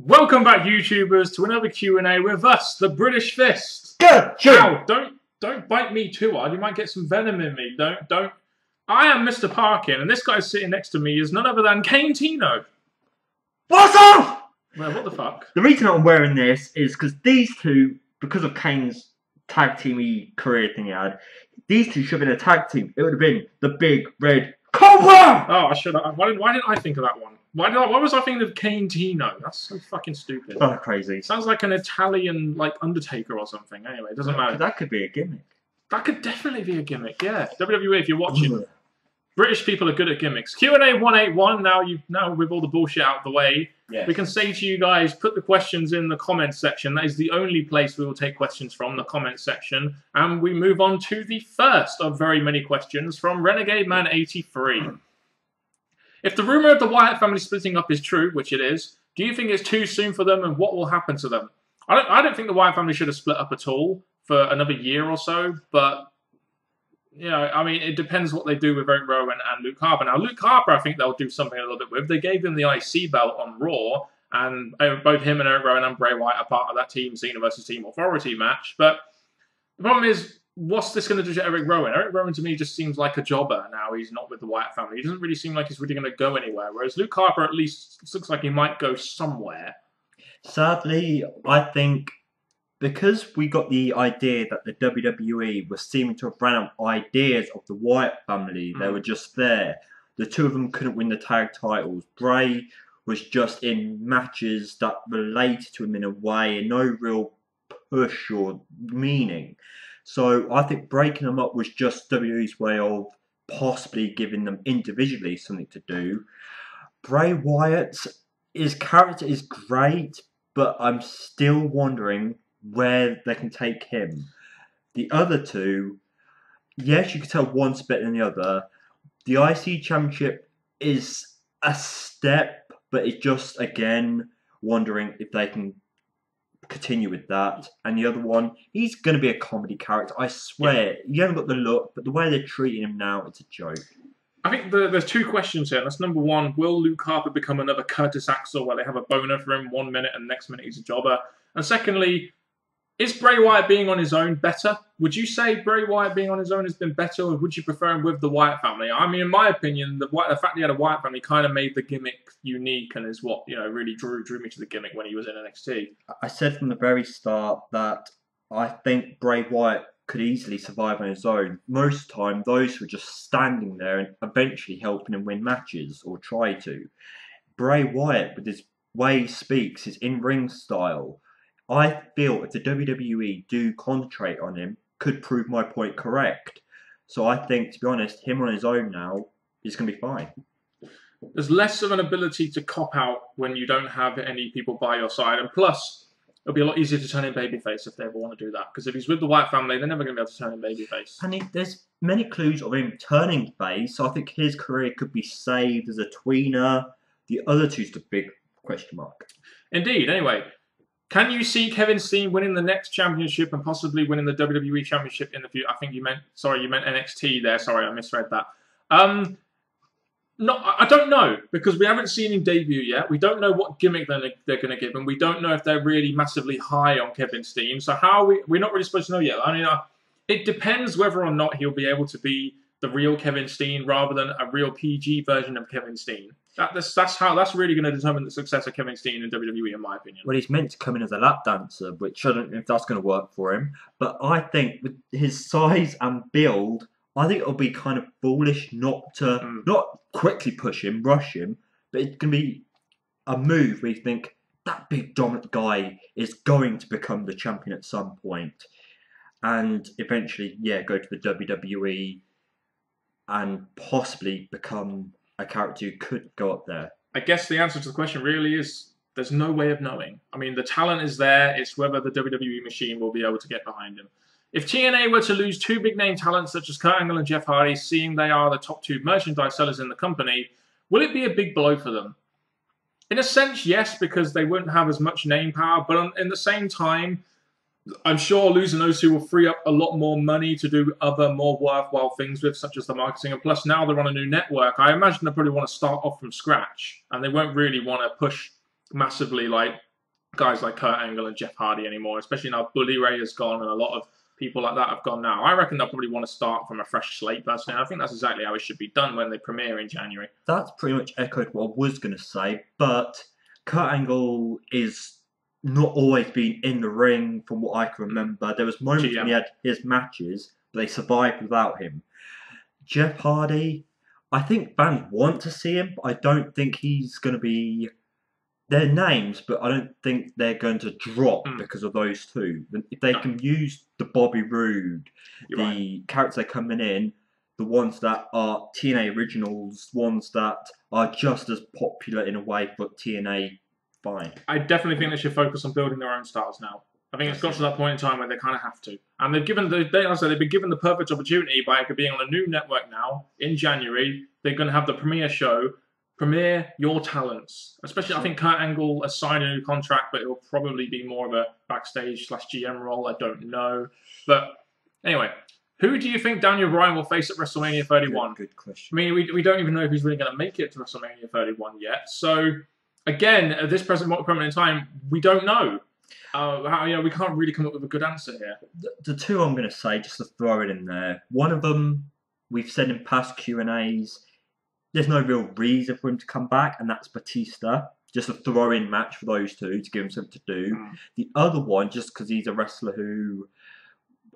Welcome back, YouTubers, to another Q&A with us, the British Fist. Ow, don't bite me too hard. You might get some venom in me. Don't. I am Mr. Parkin, and this guy sitting next to me is none other than Kane Tino. What's up? Well, what the fuck? The reason I'm wearing this is because these two, because of Kane's tag teamy career thing he had, these two should have been a tag team. It would have been the Big Red Cobra! Oh, I should have. Why didn't I think of that one? Why was I thinking of Kane Tino? That's so fucking stupid. Oh, crazy. Sounds like an Italian, like, Undertaker or something. Anyway, it doesn't matter. That could be a gimmick. That could definitely be a gimmick, yeah. WWE, if you're watching. British people are good at gimmicks. Q&A 181, now with all the bullshit out of the way, yes. We can say to you guys, put the questions in the comments section. That is the only place we will take questions from, the comments section. And we move on to the first of very many questions from Renegade Man 83. If the rumour of the Wyatt family splitting up is true, which it is, do you think it's too soon for them and what will happen to them? I don't think the Wyatt family should have split up at all for another year or so, but you know, I mean, it depends what they do with Eric Rowan and Luke Harper. Now, Luke Harper, I think they'll do something a little bit with. They gave him the IC belt on Raw, and both him and Eric Rowan and Bray Wyatt are part of that Team Cena versus Team Authority match. But the problem is, what's this going to do to Eric Rowan? Eric Rowan, to me, just seems like a jobber now. He's not with the Wyatt family. He doesn't really seem like he's really going to go anywhere, whereas Luke Harper, at least, looks like he might go somewhere. Sadly, I think because we got the idea that the WWE was seeming to have ran out of ideas of the Wyatt family, they were just there. The two of them couldn't win the tag titles. Bray was just in matches that related to him in a way, and no real push or meaning. So I think breaking them up was just WWE's way of possibly giving them individually something to do. Bray Wyatt, his character is great, but I'm still wondering where they can take him. The other two, yes, you can tell one's better than the other. The IC Championship is a step, but it's just, again, wondering if they can continue with that. And the other one, he's going to be a comedy character, I swear. You haven't got the look, but the way they're treating him now, it's a joke. I think there's two questions here. That's number one, will Luke Harper become another Curtis Axel where they have a boner for him 1 minute and next minute he's a jobber? And secondly, is Bray Wyatt being on his own better? Would you say Bray Wyatt being on his own has been better, or would you prefer him with the Wyatt family? I mean, in my opinion, the fact he had a Wyatt family kind of made the gimmick unique and is what, you know, really drew me to the gimmick when he was in NXT. I said from the very start that I think Bray Wyatt could easily survive on his own. Most of the time, those who are just standing there and eventually helping him win matches, or try to. Bray Wyatt, with his way he speaks, his in-ring style, I feel if the WWE do concentrate on him, could prove my point correct. So I think, to be honest, him on his own now is going to be fine. There's less of an ability to cop out when you don't have any people by your side. And plus, it'll be a lot easier to turn him babyface if they ever want to do that. Because if he's with the Wyatt family, they're never going to be able to turn him babyface. And there's many clues of him turning face. So I think his career could be saved as a tweener. The other two's the big question mark. Indeed. Anyway, can you see Kevin Steen winning the next championship and possibly winning the WWE championship in the future? I think you meant NXT there. Sorry, I misread that. No, I don't know, because we haven't seen him debut yet. We don't know what gimmick they're going to give him. We don't know if they're really massively high on Kevin Steen. So we're not really supposed to know yet. I mean, it depends whether or not he'll be able to be the real Kevin Steen rather than a real PG version of Kevin Steen. That's really going to determine the success of Kevin Steen in WWE, in my opinion. Well, he's meant to come in as a lap dancer, which I don't know if that's going to work for him. But I think with his size and build, I think it'll be kind of foolish not quickly push him, rush him, but it's going to be a move where you think that big dominant guy is going to become the champion at some point, and eventually, yeah, go to the WWE and possibly become a character who could go up there. I guess the answer to the question really is there's no way of knowing. I mean, the talent is there. It's whether the WWE machine will be able to get behind him. If TNA were to lose two big-name talents such as Kurt Angle and Jeff Hardy, seeing they are the top two merchandise sellers in the company, will it be a big blow for them? In a sense, yes, because they wouldn't have as much name power, but in the same time, I'm sure losing those two will free up a lot more money to do other more worthwhile things with, such as the marketing. And plus, now they're on a new network. I imagine they probably want to start off from scratch, and they won't really want to push massively like guys like Kurt Angle and Jeff Hardy anymore, especially now Bully Ray has gone and a lot of people like that have gone now. I reckon they'll probably want to start from a fresh slate, personally. I think that's exactly how it should be done when they premiere in January. That's pretty much echoed what I was going to say, but Kurt Angle is not always been in the ring from what I can remember. There was moments when he had his matches, but they survived without him. Jeff Hardy, I think fans want to see him, but I don't think he's going to be their names, but I don't think they're going to drop because of those two. If they can use the Bobby Roode, characters that are coming in, the ones that are TNA originals, ones that are just as popular in a way, but TNA fine. I definitely think they should focus on building their own styles now. I think it's got to that point in time where they kind of have to. And they've given they've been given the perfect opportunity by being on a new network now in January. They're going to have the premiere show. Premiere your talents. Especially, I think Kurt Angle has signed a new contract, but it will probably be more of a backstage/GM role. I don't know. But anyway, who do you think Daniel Bryan will face at WrestleMania 31? Good question. I mean, we don't even know if he's really going to make it to WrestleMania 31 yet. So, again, at this present moment in time, we don't know. We can't really come up with a good answer here. The two I'm going to say, just to throw it in there, one of them we've said in past Q&As, there's no real reason for him to come back, and that's Batista. Just a throw-in match for those two to give him something to do. The other one, just because he's a wrestler who,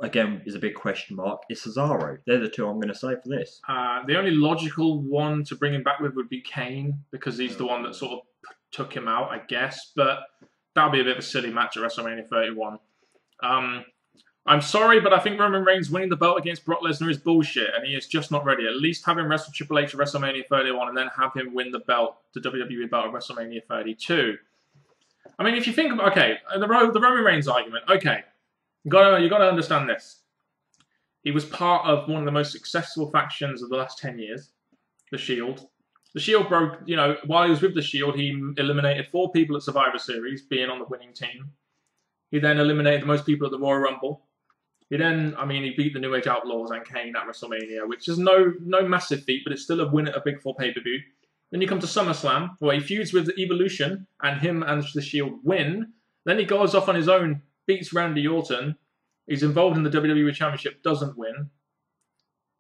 again, is a big question mark, is Cesaro. They're the two I'm going to say for this. The only logical one to bring him back with would be Kane, because he's the one that sort of took him out, I guess. But that'll be a bit of a silly match at WrestleMania 31. I'm sorry, but I think Roman Reigns winning the belt against Brock Lesnar is bullshit, and he is just not ready. At least have him wrestle Triple H at WrestleMania 31, and then have him win the belt, the WWE belt at WrestleMania 32. I mean, if you think about, okay, the Roman Reigns argument, okay, you got to understand this. He was part of one of the most successful factions of the last 10 years, the Shield. The Shield broke, while he was with the Shield, he eliminated 4 people at Survivor Series, being on the winning team. He then eliminated the most people at the Royal Rumble. He beat the New Age Outlaws and Kane at WrestleMania, which is no massive feat, but it's still a win at a big 4 pay-per-view. Then you come to SummerSlam, where he feuds with Evolution, and him and the Shield win. Then he goes off on his own, beats Randy Orton. He's involved in the WWE Championship, doesn't win.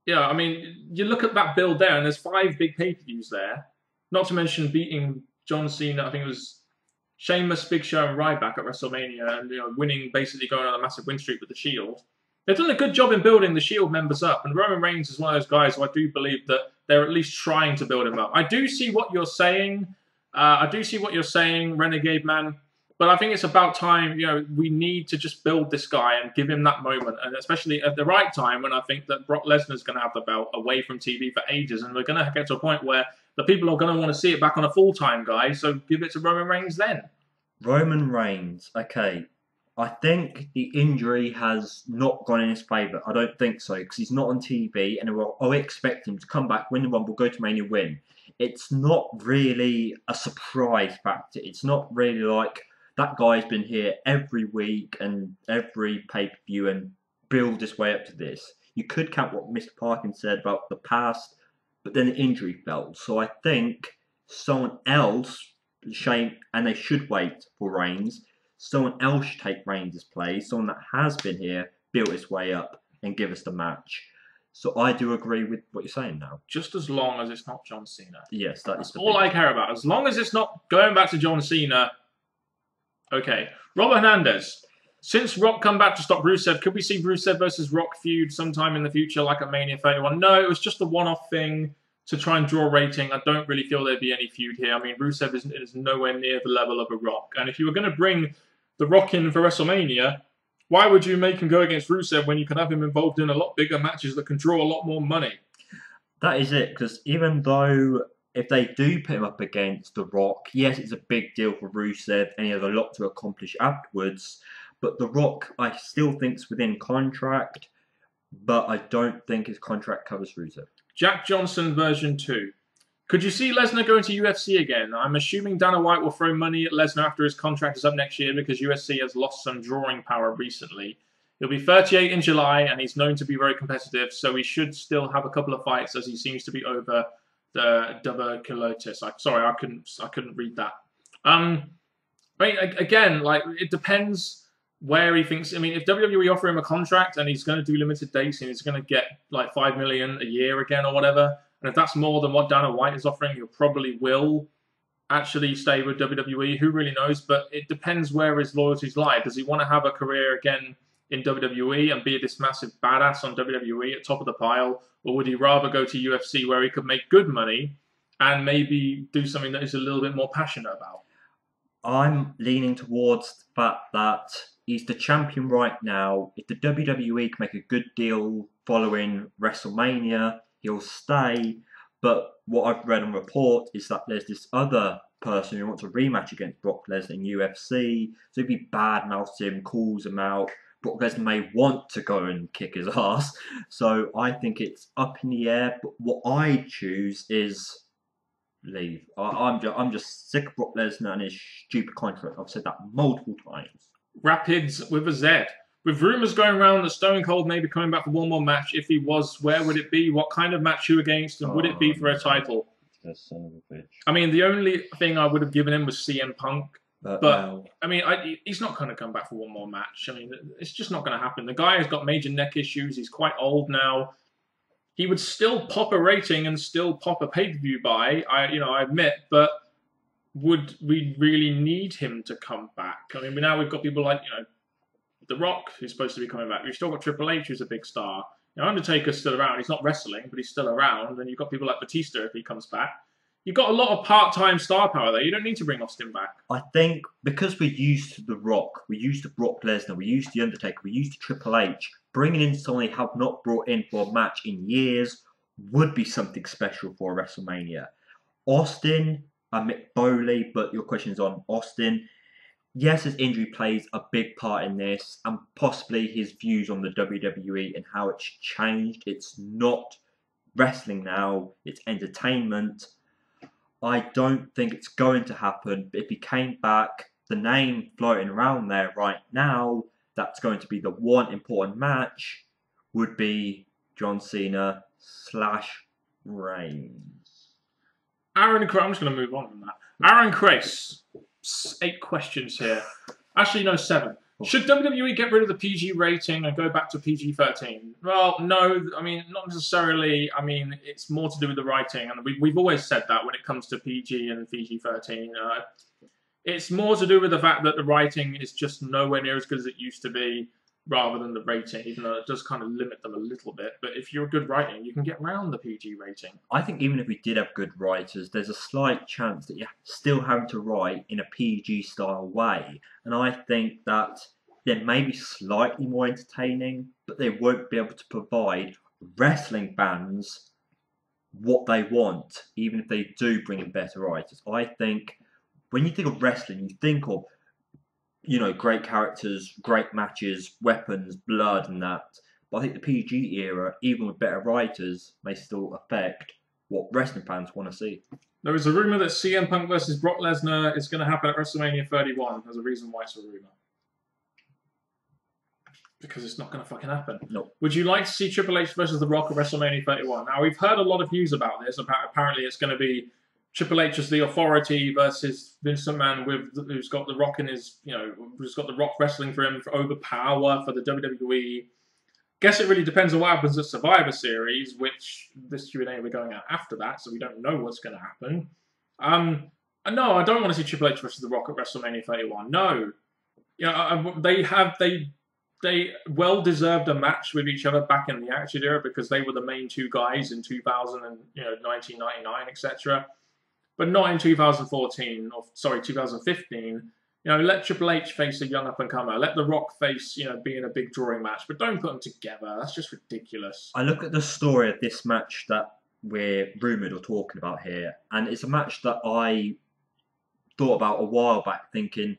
Yeah, I mean, you look at that build there, and there's 5 big pay-per-views there. Not to mention beating John Cena, I think it was Sheamus, Big Show, and Ryback at WrestleMania, and winning, basically going on a massive win streak with the Shield. They've done a good job in building the Shield members up, and Roman Reigns is one of those guys who I do believe that they're at least trying to build him up. I do see what you're saying. Renegade Man. But I think it's about time, we need to just build this guy and give him that moment. And especially at the right time when I think that Brock Lesnar's going to have the belt away from TV for ages. And we're going to get to a point where the people are going to want to see it back on a full-time guy. So give it to Roman Reigns then. Roman Reigns, okay. I think the injury has not gone in his favour. I don't think so, because he's not on TV, and I expect him to come back, win the Rumble, go to Mania, win. It's not really a surprise factor. It's not really like that guy's been here every week and every pay-per-view and build his way up to this. You could count what Mr. Parkin said about the past, but then the injury fell. So I think someone else, and they should wait for Reigns, someone else should take Reigns' place, someone that has been here, built his way up, and give us the match. So I do agree with what you're saying now. Just as long as it's not John Cena. Yes, that's all I care about. As long as it's not going back to John Cena. Okay. Robert Hernandez. Since Rock come back to stop Rusev, could we see Rusev versus Rock feud sometime in the future, like at Mania 31? No, it was just a one-off thing to try and draw rating. I don't really feel there'd be any feud here. I mean, Rusev is nowhere near the level of a Rock. And if you were going to bring the Rock in for WrestleMania, why would you make him go against Rusev when you can have him involved in a lot bigger matches that can draw a lot more money? That is it, because even though if they do put him up against The Rock, yes, it's a big deal for Rusev, and he has a lot to accomplish afterwards, but The Rock, I still think, is within contract, but I don't think his contract covers Rusev. Jack Johnson version 2. Could you see Lesnar going to UFC again? I'm assuming Dana White will throw money at Lesnar after his contract is up next year because UFC has lost some drawing power recently. He'll be 38 in July, and he's known to be very competitive, so he should still have a couple of fights as he seems to be over the tuberculosis. Sorry, I couldn't read that. I mean, again, like it depends where he thinks. I mean, if WWE offer him a contract and he's going to do limited dates and he's going to get like $5 million a year again or whatever, and if that's more than what Dana White is offering, he probably will actually stay with WWE. Who really knows? But it depends where his loyalties lie. Does he want to have a career again in WWE and be this massive badass on WWE at top of the pile, or would he rather go to UFC where he could make good money and maybe do something that he's a little bit more passionate about? I'm leaning towards the fact that he's the champion right now. If the WWE can make a good deal following WrestleMania, he'll stay. But what I've read on report is that there's this other person who wants a rematch against Brock Lesnar in UFC. So if he badmouths him, calls him out, Brock Lesnar may want to go and kick his ass. So I think it's up in the air. But what I choose is leave. I'm just sick of Brock Lesnar and his stupid contract. I've said that multiple times. Rapids with a Z. With rumours going around that Stone Cold may be coming back for one more match, if he was, where would it be? What kind of match you against? And would it be for a title? Son of a bitch. I mean, the only thing I would have given him was CM Punk. But no. I mean, he's not going to come back for one more match. I mean, it's just not going to happen. The guy has got major neck issues. He's quite old now. He would still pop a rating and still pop a pay-per-view buy, I admit, but would we really need him to come back? I mean, now we've got people like, The Rock, who's supposed to be coming back. We've still got Triple H, who's a big star. Undertaker's still around. He's not wrestling, but he's still around. And you've got people like Batista if he comes back. You've got a lot of part-time star power there. You don't need to bring Austin back. I think because we're used to The Rock, we're used to Brock Lesnar, we're used to The Undertaker, we're used to Triple H, bringing in someone they have not brought in for a match in years would be something special for a WrestleMania. Austin, Mick Foley, but your question is on Austin. Yes, his injury plays a big part in this, and possibly his views on the WWE and how it's changed. It's not wrestling now, it's entertainment. I don't think it's going to happen, but if he came back, the name floating around there right now, that's going to be the one important match, would be John Cena / Reigns. Aaron Chris, I'm just going to move on from that. Aaron Chris, 8 questions here. Actually, no, 7. Should WWE get rid of the PG rating and go back to PG-13? Well, no, I mean, not necessarily. I mean, it's more to do with the writing, and we've always said that when it comes to PG and PG-13. It's more to do with the fact that the writing is just nowhere near as good as it used to be, rather than the rating, even though it does kind of limit them a little bit. But if you're a good writing, you can get around the PG rating. I think even if we did have good writers, there's a slight chance that you're still having to write in a PG-style way. And I think that they may be slightly more entertaining, but they won't be able to provide wrestling fans what they want, even if they do bring in better writers. I think when you think of wrestling, you think of great characters, great matches, weapons, blood and that. But I think the PG era, even with better writers, may still affect what wrestling fans want to see. There is a rumour that CM Punk versus Brock Lesnar is going to happen at WrestleMania 31. There's a reason why it's a rumour. Because it's not going to fucking happen. Nope. Would you like to see Triple H versus The Rock at WrestleMania 31? Now, we've heard a lot of news about this. Apparently, it's going to be Triple H as the authority versus Vince McMahon, who's got The Rock in his, who's got The Rock wrestling for him for overpower for the WWE. Guess it really depends on what happens at Survivor Series, which this Q&A we're going out after that, so we don't know what's going to happen. No, I don't want to see Triple H versus The Rock at WrestleMania 31. No, they well deserved a match with each other back in the Attitude Era because they were the main 2 guys in 2000 and 1999, etc. But not in 2014 or 2015. Let Triple H face a young up-and-comer. Let The Rock face, be in a big drawing match. But don't put them together. That's just ridiculous. I look at the story of this match that we're rumoured or talking about here, and it's a match that I thought about a while back thinking,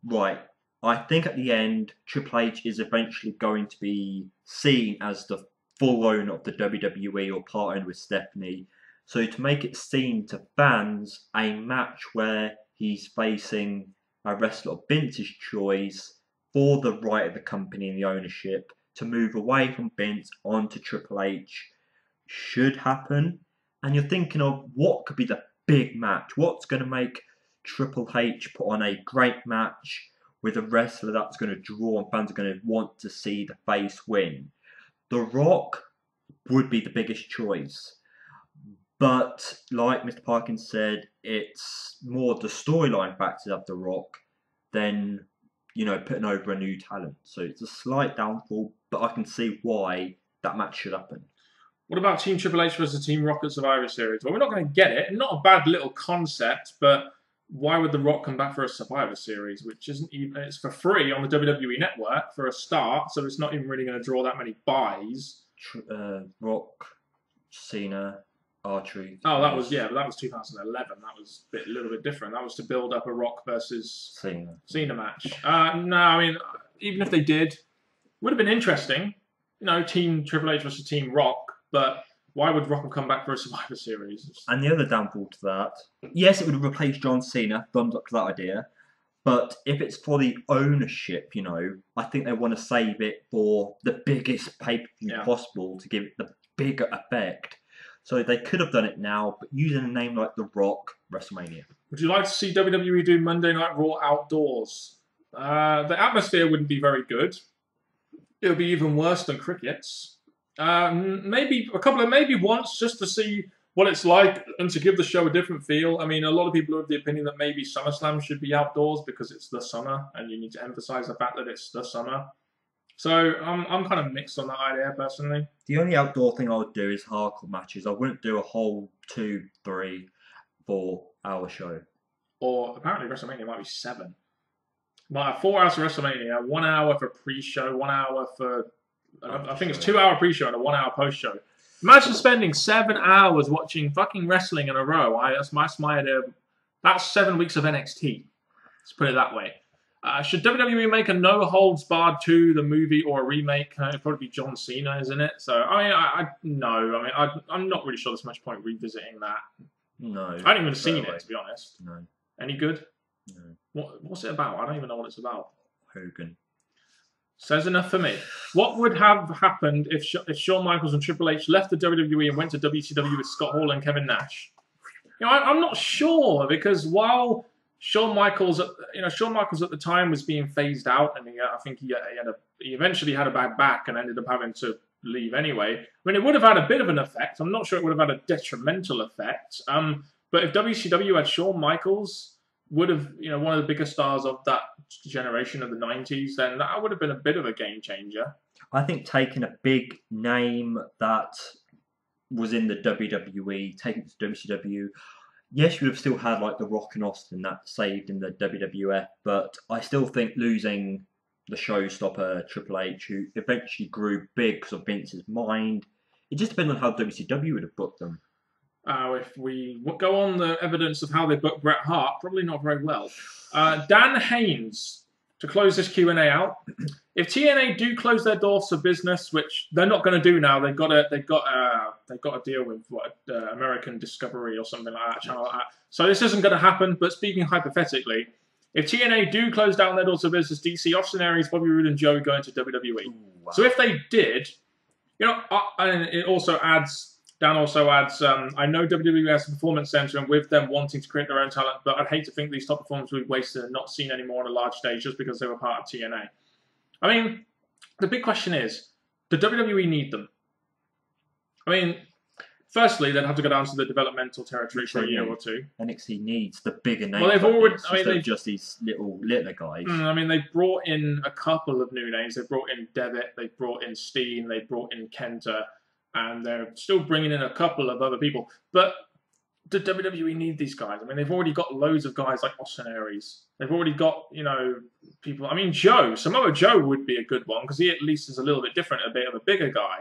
right, I think at the end, Triple H is eventually going to be seen as the full owner of the WWE or part owner with Stephanie. So to make it seem to fans a match where he's facing a wrestler of Vince's choice for the right of the company and the ownership to move away from Vince onto Triple H should happen. And you're thinking of what could be the big match? What's going to make Triple H put on a great match with a wrestler that's going to draw and fans are going to want to see the face win, The Rock would be the biggest choice. But like Mr. Parkins said, it's more the storyline factors of The Rock than, putting over a new talent. So it's a slight downfall, but I can see why that match should happen. What about Team Triple H versus Team Rock at Survivor Series? Well, we're not going to get it. Not a bad little concept, but why would The Rock come back for a Survivor Series, which isn't even, it's for free on the WWE Network for a start, so it's not even really going to draw that many buys. Rock, Cena, archery. Oh, that was, but that was 2011. That was a little bit different. That was to build up a Rock versus Cena match. No, I mean, even if they did, would have been interesting. Team Triple H versus Team Rock, but why would Rock have come back for a Survivor Series? And the other downfall to that, yes, it would replace John Cena, thumbs up to that idea, but if it's for the ownership, I think they want to save it for the biggest pay-per-view possible to give it the bigger effect. So they could have done it now, but using a name like The Rock, WrestleMania. Would you like to see WWE do Monday Night Raw outdoors? The atmosphere wouldn't be very good. It would be even worse than crickets. Maybe once, just to see what it's like and to give the show a different feel. I mean, a lot of people are of the opinion that maybe SummerSlam should be outdoors because it's the summer and you need to emphasize the fact that it's the summer. So I'm kind of mixed on that idea personally. The only outdoor thing I would do is hardcore matches. I wouldn't do a whole 2, 3, 4 hour show. Or apparently WrestleMania might be 7. But 4 hours of WrestleMania, 1 hour for pre-show, 1 hour for... I think it's 2 hour pre-show and a 1 hour post-show. Imagine spending 7 hours watching fucking wrestling in a row. That's my idea. That's 7 weeks of NXT. Let's put it that way. Should WWE make a No Holds Barred 2, the movie, or a remake? It'd probably be John Cena, isn't it? So, no. I'm not really sure there's much point revisiting that. No. I haven't even seen it, to be honest. No. Any good? No. What's it about? I don't even know what it's about. Hogan. Says enough for me. What would have happened if Shawn Michaels and Triple H left the WWE and went to WCW with Scott Hall and Kevin Nash? I'm not sure, because while Shawn Michaels at the time was being phased out, and I think he eventually had a bad back and ended up having to leave anyway. I mean, it would have had a bit of an effect. I'm not sure it would have had a detrimental effect. But if WCW had Shawn Michaels, would have, one of the biggest stars of that generation of the 90s, then that would have been a bit of a game changer. I think taking a big name that was in the WWE, taking it to WCW, yes, you would have still had like The Rock and Austin that saved in the WWF, but I still think losing the showstopper Triple H, who eventually grew big because of Vince's mind, it just depends on how WCW would have booked them. If we go on the evidence of how they booked Bret Hart, probably not very well. Dan Haynes, to close this Q&A out, if TNA do close their doors for business, which they're not going to do now, they've got a deal with American Discovery or something like that, channel like that. So this isn't going to happen. But speaking hypothetically, if TNA do close down their doors for business, DC Austin Aries, Bobby Roode, and Joe go into WWE. Ooh, wow. So if they did, and it also adds. Dan also adds, I know WWE has a performance center, and with them wanting to create their own talent, but I'd hate to think these top performers will be wasted and not seen anymore on a large stage just because they were part of TNA. I mean, the big question is, do WWE need them? I mean, firstly, they'd have to go down to the developmental territory for a year or two. NXT needs the bigger names. Well, they've already, they're just these littler guys. They brought in a couple of new names. They brought in Devitt, they brought in Steen, they brought in Kenta. And they're still bringing in a couple of other people. But do WWE need these guys? I mean, they've already got loads of guys like Austin Aries. They've already got, people. I mean, Samoa Joe would be a good one because he at least is a little bit different, a bit of a bigger guy.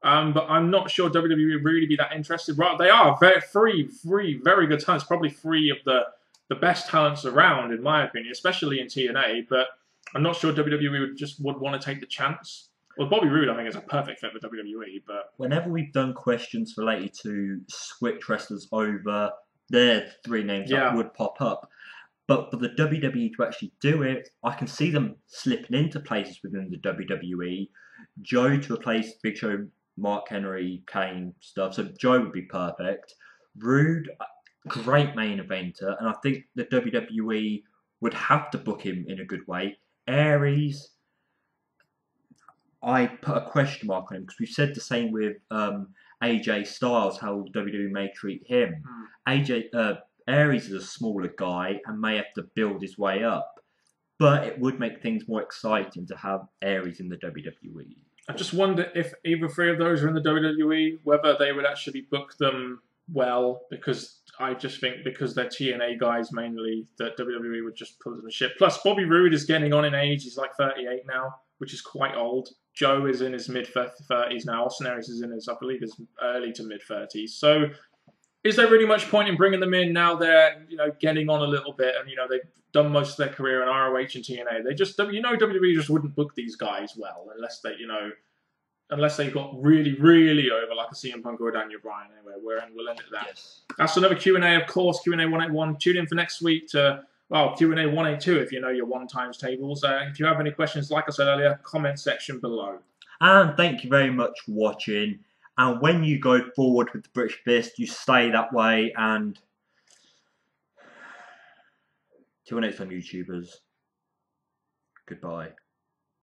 But I'm not sure WWE would really be that interested. Right, they are very good talents. Probably three of the best talents around, in my opinion, especially in TNA. But I'm not sure WWE would want to take the chance. Well, Bobby Roode, I think, is a perfect fit for WWE, but... Whenever we've done questions related to switch wrestlers over, there are three names that would pop up. But for the WWE to actually do it, I can see them slipping into places within the WWE. Joe to replace Big Show, Mark Henry, Kane stuff. So Joe would be perfect. Roode, great main eventer, and I think the WWE would have to book him in a good way. Aries, I put a question mark on him because we've said the same with AJ Styles, how WWE may treat him. Aries is a smaller guy and may have to build his way up, but it would make things more exciting to have Aries in the WWE. I just wonder if either three of those are in the WWE, whether they would actually book them well, because I just think because they're TNA guys mainly, that WWE would just put them in shit. Plus, Bobby Roode is getting on in age. He's like 38 now, which is quite old. Joe is in his mid-30s now. Austin Aries is in his, I believe, his early to mid-30s. So is there really much point in bringing them in now they're, getting on a little bit and, they've done most of their career in ROH and TNA? They just, WWE just wouldn't book these guys well unless they, unless they got really, really over like a CM Punk or a Daniel Bryan. Anyway, we'll end it at that. Yes. That's another Q&A, of course, Q&A 181. Tune in for next week to, Q&A 182 if you know your one times tables. If you have any questions, like I said earlier, comment section below. And thank you very much for watching. And when you go forward with the British Fist, you stay that way. And till next time, YouTubers, goodbye.